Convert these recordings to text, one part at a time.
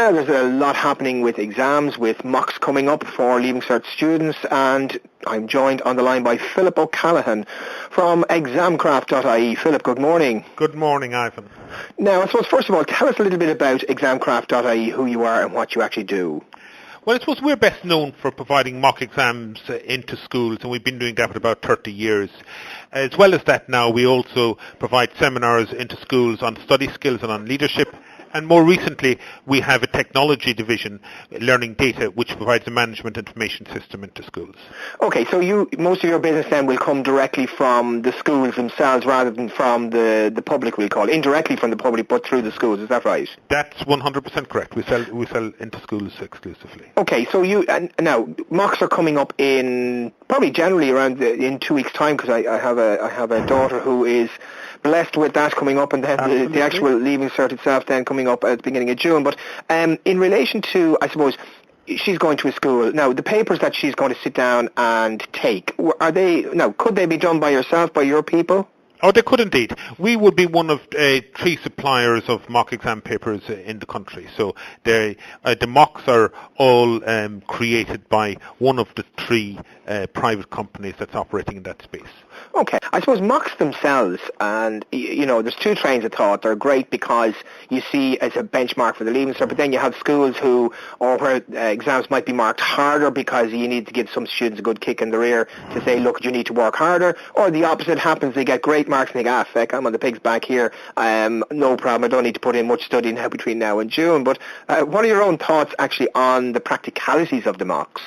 Now, there's a lot happening with exams, with mocks coming up for Leaving Cert students, and I'm joined on the line by Philip O'Callaghan from Examcraft.ie. Philip, good morning. Good morning, Ivan. Now, I suppose, first of all, tell us a little bit about Examcraft.ie, who you are and what you actually do. Well, I suppose we're best known for providing mock exams into schools, and we've been doing that for about 30 years. As well as that now, we also provide seminars into schools on study skills and on leadership. And more recently, we have a technology division, Learning Data, which provides a management information system into schools. Okay, so most of your business then will come directly from the schools themselves rather than from the public, we'll call it. Indirectly from the public, but through the schools, is that right? That's 100% correct. We sell into schools exclusively. Okay, so now, mocks are coming up in probably generally around in 2 weeks' time, because I have a daughter who is blessed with that coming up, and then the actual Leaving Cert itself then coming up at the beginning of June. But in relation to, I suppose, she's going to a school. Now, the papers that she's going to sit down and take, could they be done by yourself, by your people? Oh, they could indeed. We would be one of 3 suppliers of mock exam papers in the country. So the mocks are all created by one of the 3 private companies that's operating in that space. Okay, I suppose mocks themselves, and there's 2 trains of thought. They're great because you see as a benchmark for the Leaving Cert, but then you have schools where exams might be marked harder because you need to give some students a good kick in the rear to say, look, you need to work harder. Or the opposite happens, they get great marks and they think, I'm on the pig's back here, no problem, I don't need to put in much study now between now and June. But what are your own thoughts actually on the practicalities of the mocks?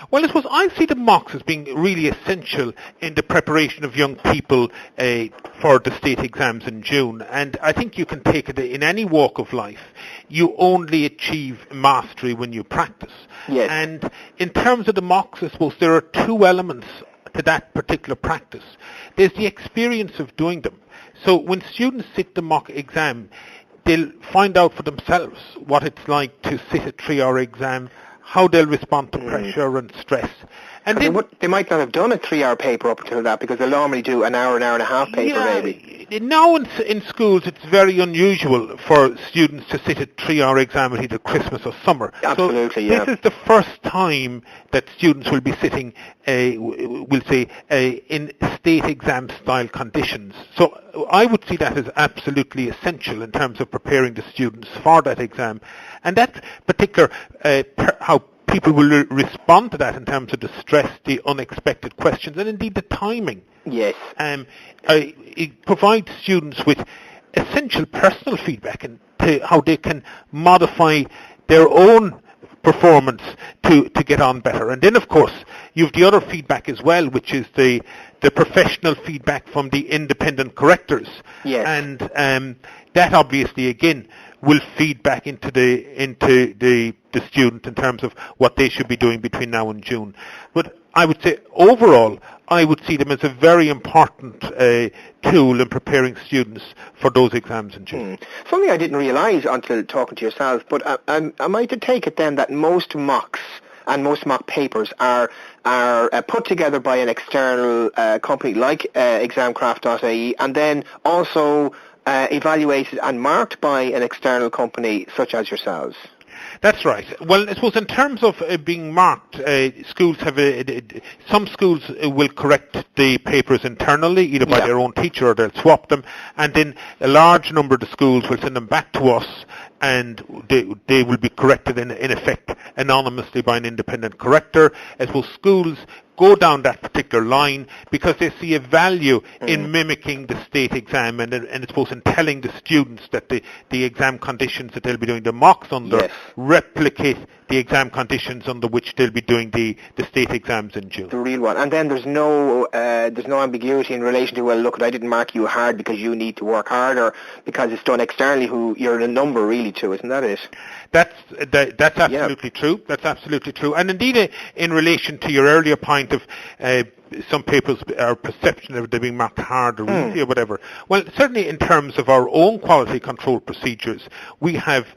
Well, I suppose I see the mocks as being really essential in the preparation of young people for the state exams in June. And I think you can take it in any walk of life. You only achieve mastery when you practice. Yes. And in terms of the mocks, I suppose there are 2 elements to that particular practice. There's the experience of doing them. So when students sit the mock exam, they'll find out for themselves what it's like to sit a 3-hour exam, how they'll respond to pressure and stress. And they might not have done a 3-hour paper up until that, because they'll normally do an hour and a half paper maybe. Now in schools it's very unusual for students to sit a 3-hour exam at either Christmas or summer. Absolutely, so this is the first time that students will be sitting, we'll say, in state exam style conditions. So I would see that as absolutely essential in terms of preparing the students for that exam. And that particular, how people will respond to that in terms of the stress, the unexpected questions, and indeed the timing. Yes. It provides students with essential personal feedback into how they can modify their own performance to get on better. And then, of course, you have the other feedback as well, which is the professional feedback from the independent correctors. Yes. And that obviously, again, will feed back into the student in terms of what they should be doing between now and June. But I would say overall, I would see them as a very important tool in preparing students for those exams in June. Something I didn't realise until talking to yourself, but am I to take it then that most mocks and most mock papers are put together by an external company like Examcraft.ie, and then also evaluated and marked by an external company such as yourselves? That's right. Well, I suppose in terms of being marked, schools have some schools will correct the papers internally, either by their own teacher or they'll swap them, and then a large number of the schools will send them back to us, and they will be corrected in effect anonymously by an independent corrector. I suppose schools go down that particular line because they see a value in mimicking the state exam, and I suppose in telling the students that the exam conditions that they'll be doing the mocks under replicate the exam conditions under which they'll be doing the state exams in June. The real one. And then there's no ambiguity in relation to, well, look, I didn't mark you hard because you need to work harder, because it's done externally, who you're a number really to, isn't that it? That's absolutely true. That's absolutely true. And indeed, in relation to your earlier point of some papers are perception of them being marked hard or easy or whatever. Well, certainly in terms of our own quality control procedures, we have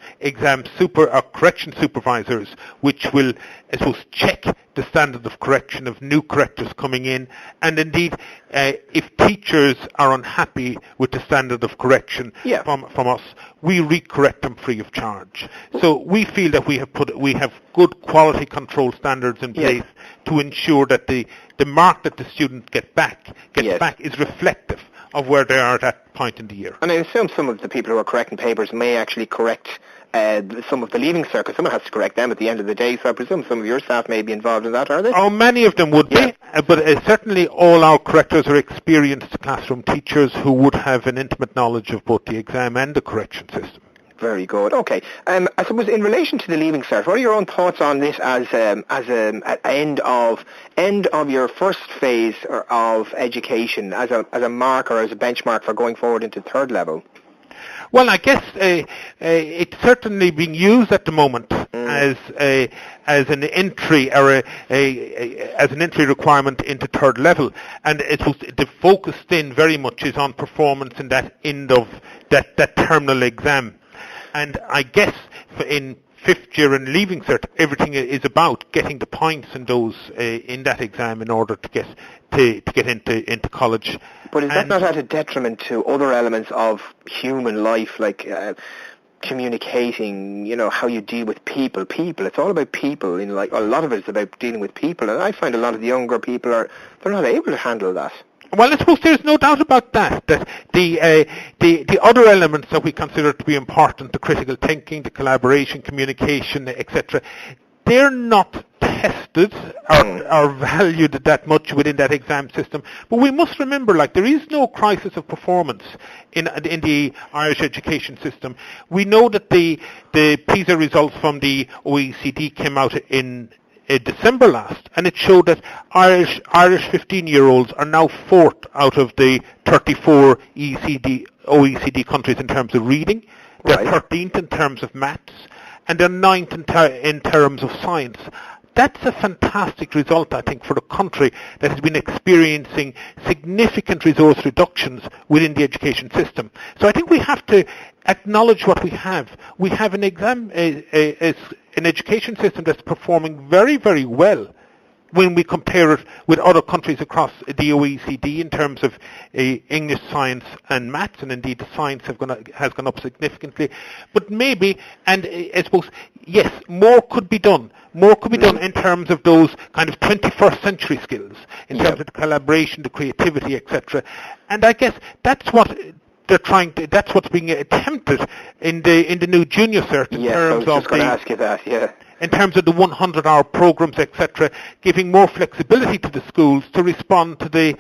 correction supervisors which will, I suppose, check the standard of correction of new correctors coming in, and indeed, if teachers are unhappy with the standard of correction from us, we recorrect them free of charge. So we feel that we have good quality control standards in place to ensure that the mark that the student gets back is reflective of where they are at that point in the year. And I assume some of the people who are correcting papers may actually correct some of the leaving circuit. Someone has to correct them at the end of the day, so I presume some of your staff may be involved in that, are they? Oh, many of them would be, but certainly all our correctors are experienced classroom teachers who would have an intimate knowledge of both the exam and the correction system. Very good. Okay. I suppose in relation to the leaving cert, what are your own thoughts on this as an end of your first phase of education, as a mark or as a benchmark for going forward into third level? Well, I guess it's certainly being used at the moment as an entry or as an entry requirement into third level, and the focus then very much is on performance in that end of that terminal exam. And I guess in fifth year and leaving cert, everything is about getting the points in those in that exam in order to get into college. But is that not at a detriment to other elements of human life, like communicating? You know, how you deal with people. It's all about people. A lot of it is about dealing with people, and I find a lot of the younger people they're not able to handle that. Well, I suppose there's no doubt about that the other elements that we consider to be important, the critical thinking, the collaboration, communication, etc., they're not tested or valued that much within that exam system. But we must remember, there is no crisis of performance in the Irish education system. We know that the PISA results from the OECD came out in December last, and it showed that Irish 15-year-olds are now fourth out of the 34 OECD countries in terms of reading. They're 13th in terms of maths, and they're 9th in terms of science. That's a fantastic result, I think, for a country that has been experiencing significant resource reductions within the education system. So I think we have to acknowledge what we have. We have an education system that's performing very, very well when we compare it with other countries across the OECD in terms of English, science and maths, and indeed the science has gone up significantly. But maybe, and I suppose, yes, more could be done. More could be done in terms of those kind of 21st century skills, in terms of the collaboration, the creativity, etc. And I guess that's what that's what's being attempted in the new junior cert in terms of in terms of the 100-hour programs, etc., giving more flexibility to the schools to respond to the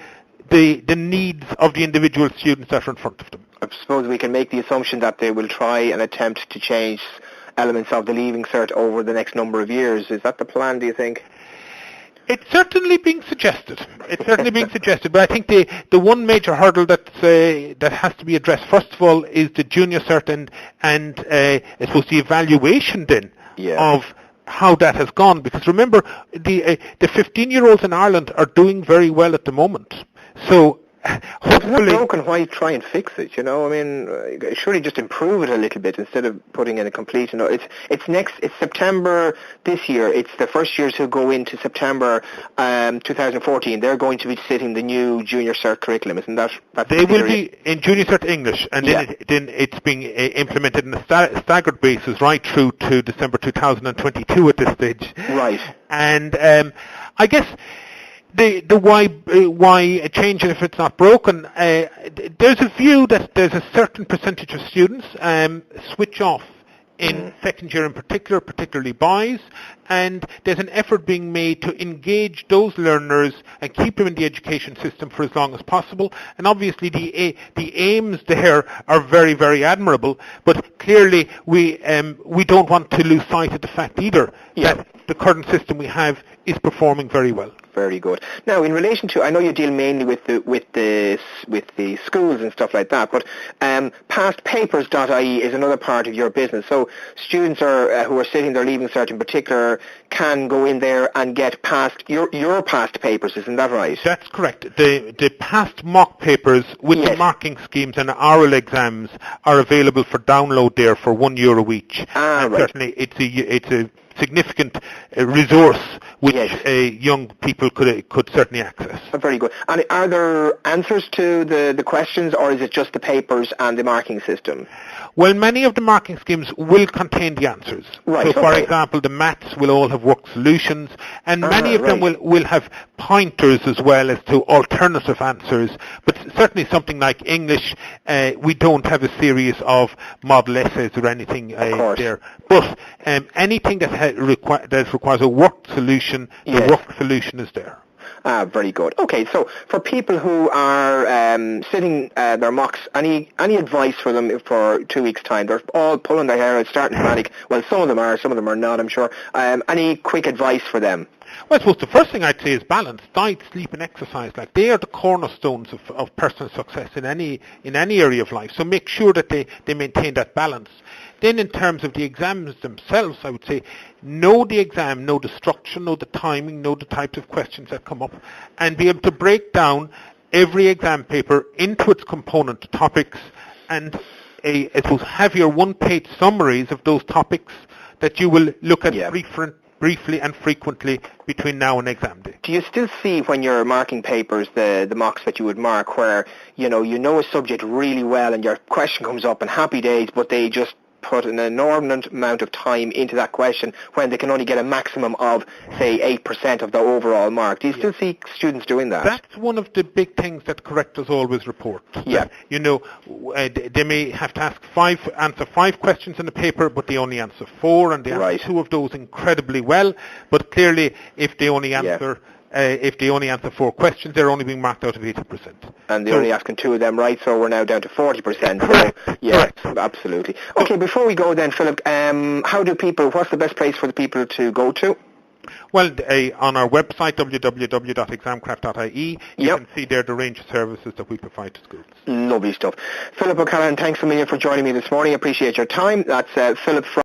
needs of the individual students that are in front of them. I suppose we can make the assumption that they will try and attempt to change elements of the leaving cert over the next number of years. Is that the plan, do you think? It's certainly being suggested. But I think the one major hurdle that has to be addressed first of all is the junior cert and I suppose the evaluation then of how that has gone. Because remember, the 15-year-olds in Ireland are doing very well at the moment. So hopefully, if it's broken, why try and fix it? You know, I mean, surely just improve it a little bit instead of putting in a complete. You know, it's September this year. It's the first years who go into September 2014. They're going to be sitting the new junior cert curriculum, isn't that? They will be in junior cert English, and then it's being implemented on a staggered basis right through to December 2022 at this stage. Right. And I guess. The why change it if it's not broken? There's a view that there's a certain percentage of students switch off in second year in particular, particularly boys, and there's an effort being made to engage those learners and keep them in the education system for as long as possible. And obviously the aims there are very, very admirable, but clearly we don't want to lose sight of the fact either that the current system we have is performing very well. Very good. Now, in relation to, I know you deal mainly with the schools and stuff like that, but pastpapers.ie is another part of your business. So students who are sitting their Leaving Cert in particular can go in there and get your past papers. Isn't that right? That's correct. The past mock papers with the marking schemes and oral exams are available for download there for €1 each. And right. Certainly, it's a significant resource which young people could certainly access. Very good. And are there answers to the questions, or is it just the papers and the marking system? Well, many of the marking schemes will contain the answers. Right, so, for example, the maths will all have worked solutions, and many of them will have pointers as well as to alternative answers. But certainly something like English, we don't have a series of model essays or anything there. But anything that requires a worked solution, the worked solution is there. Very good. Okay, so for people who are sitting their mocks, any advice for them for 2 weeks' time? They're all pulling their hair out, starting to panic. Well, some of them are not, I'm sure. Any quick advice for them? Well, I suppose the first thing I'd say is balance. Diet, sleep and exercise. Like, they are the cornerstones of personal success in any area of life. So make sure that they maintain that balance. Then in terms of the exams themselves, I would say know the exam, know the structure, know the timing, know the types of questions that come up, and be able to break down every exam paper into its component topics and I suppose have your one-page summaries of those topics that you will look at briefly and frequently between now and exam day. Do you still see, when you're marking papers, the mocks that you would mark where you know a subject really well and your question comes up and happy days, but they just put an enormous amount of time into that question when they can only get a maximum of, say, 8% of the overall mark? Do you still see students doing that? That's one of the big things that correctors always report. Yeah. They may have to answer 5 questions in the paper, but they only answer 4, and they answer 2 of those incredibly well. But clearly, if they only answer 4 questions, they're only being marked out of 80%. And they're only asking 2 of them right, so we're now down to 40%. Correct. So, absolutely. Okay, before we go then, Philip, what's the best place for the people to go to? Well, on our website, www.examcraft.ie, you can see there the range of services that we provide to schools. Lovely stuff. Philip O'Callaghan, thanks a million for joining me this morning. I appreciate your time. That's Philip from